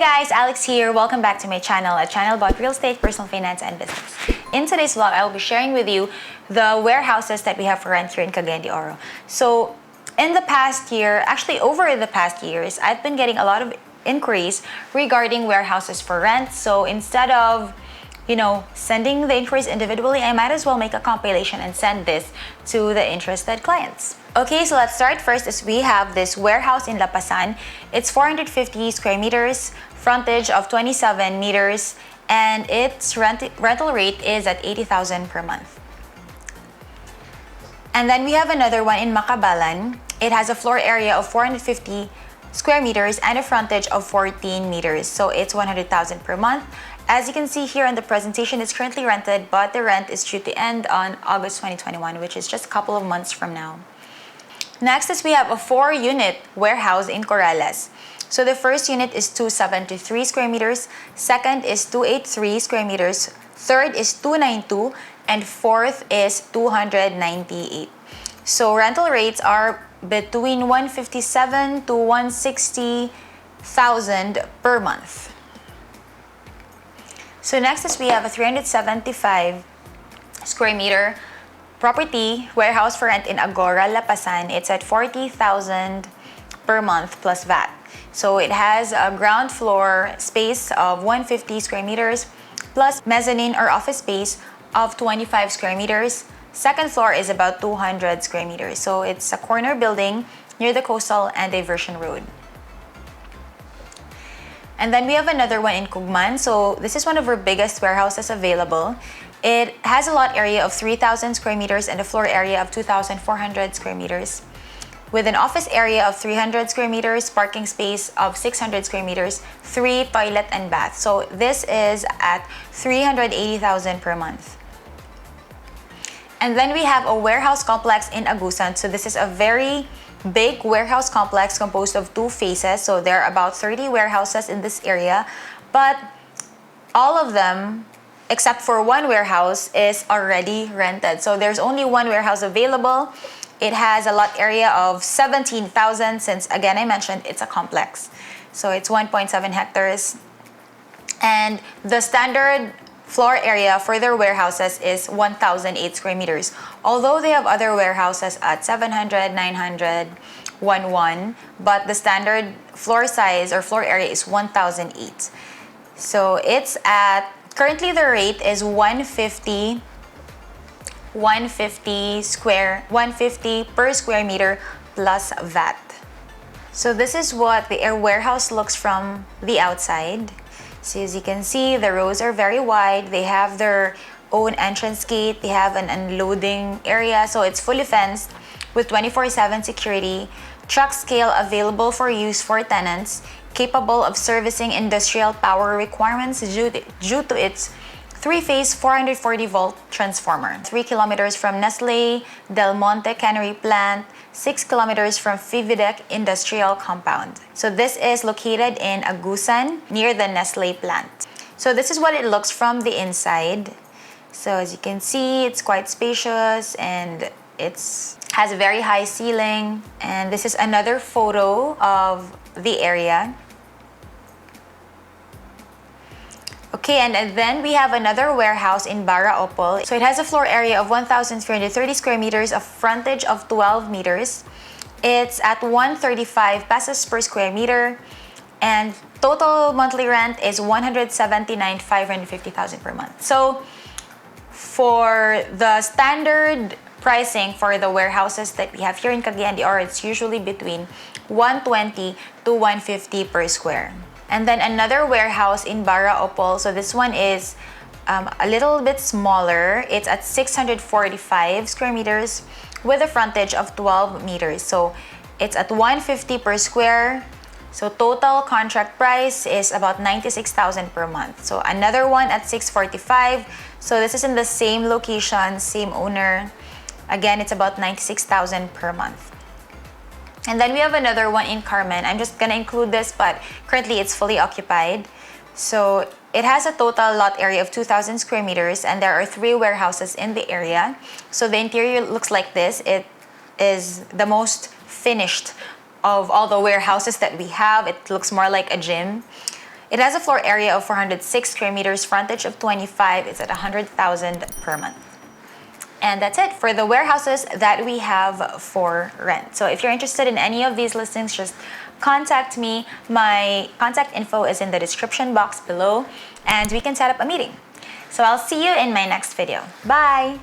guys, Alex here. Welcome back to my channel, a channel about real estate, personal finance, and business. In today's vlog, I will be sharing with you the warehouses that we have for rent here in Cagayan de Oro. So, in the past year, actually over the past years, I've been getting a lot of inquiries regarding warehouses for rent. So, instead of sending the inquiries individually, I might as well make a compilation and send this to the interested clients. Okay, so let's start. First is we have this warehouse in Lapasan. It's 450 square meters, frontage of 27 meters, and its rental rate is at 80,000 per month. And then we have another one in Macabalan. It has a floor area of 450 square meters and a frontage of 14 meters. So it's 100,000 per month. As you can see here in the presentation, it's currently rented, but the rent is due to end on August 2021, which is just a couple of months from now. Next is we have a 4-unit warehouse in Corrales. So the first unit is 273 square meters, second is 283 square meters, third is 292, and fourth is 298. So rental rates are between 157 to 160,000 per month. So next is we have a 375 square meter property warehouse for rent in Agora, Lapasan. It's at 40,000 per month plus VAT. So it has a ground floor space of 150 square meters plus mezzanine or office space of 25 square meters. Second floor is about 200 square meters. So it's a corner building near the coastal and diversion road. And then we have another one in Cugman. So this is one of our biggest warehouses available. It has a lot area of 3,000 square meters and a floor area of 2,400 square meters. With an office area of 300 square meters, parking space of 600 square meters, 3 toilet and bath. So this is at 380,000 per month. And then we have a warehouse complex in Agusan. So this is a very big warehouse complex composed of 2 phases. So there are about 30 warehouses in this area, but all of them, except for one warehouse, is already rented. So there's only one warehouse available. It has a lot area of 17,000 since, again, I mentioned it's a complex. So it's 1.7 hectares. And the standard floor area for their warehouses is 1,008 square meters. Although they have other warehouses at 700, 900, 1,100, but the standard floor size or floor area is 1,008. So it's at, currently the rate is 150 per square meter plus VAT. So this is what the warehouse looks from the outside. So as you can see, the rows are very wide. They have their own entrance gate. They have an unloading area. So it's fully fenced with 24/7 security. Truck scale available for use for tenants, capable of servicing industrial power requirements due to its 3-phase 440-volt transformer. 3 kilometers from Nestle Del Monte Cannery Plant, 6 kilometers from Fividec Industrial Compound. So this is located in Agusan near the Nestle plant. So this is what it looks from the inside. So as you can see, it's quite spacious and it's has a very high ceiling. And this is another photo of the area. Okay, and then we have another warehouse in Baraopol. So it has a floor area of 1,330 square meters, a frontage of 12 meters. It's at 135 pesos per square meter, and total monthly rent is 179,550,000 per month. So for the standard pricing for the warehouses that we have here in Cagayan de Oro, it's usually between 120 to 150 per square. And then another warehouse in Baraopol. So this one is a little bit smaller. It's at 645 square meters with a frontage of 12 meters. So it's at 150 per square. So total contract price is about 96,000 per month. So another one at 645. So this is in the same location, same owner. Again, it's about 96,000 per month. And then we have another one in Carmen. I'm just gonna include this, but currently it's fully occupied. So it has a total lot area of 2,000 square meters, and there are 3 warehouses in the area. So the interior looks like this. It is the most finished of all the warehouses that we have. It looks more like a gym. It has a floor area of 406 square meters, frontage of 25. It's at 100,000 per month. And that's it for the warehouses that we have for rent. So if you're interested in any of these listings, just contact me. My contact info is in the description box below, and we can set up a meeting. So I'll see you in my next video. Bye!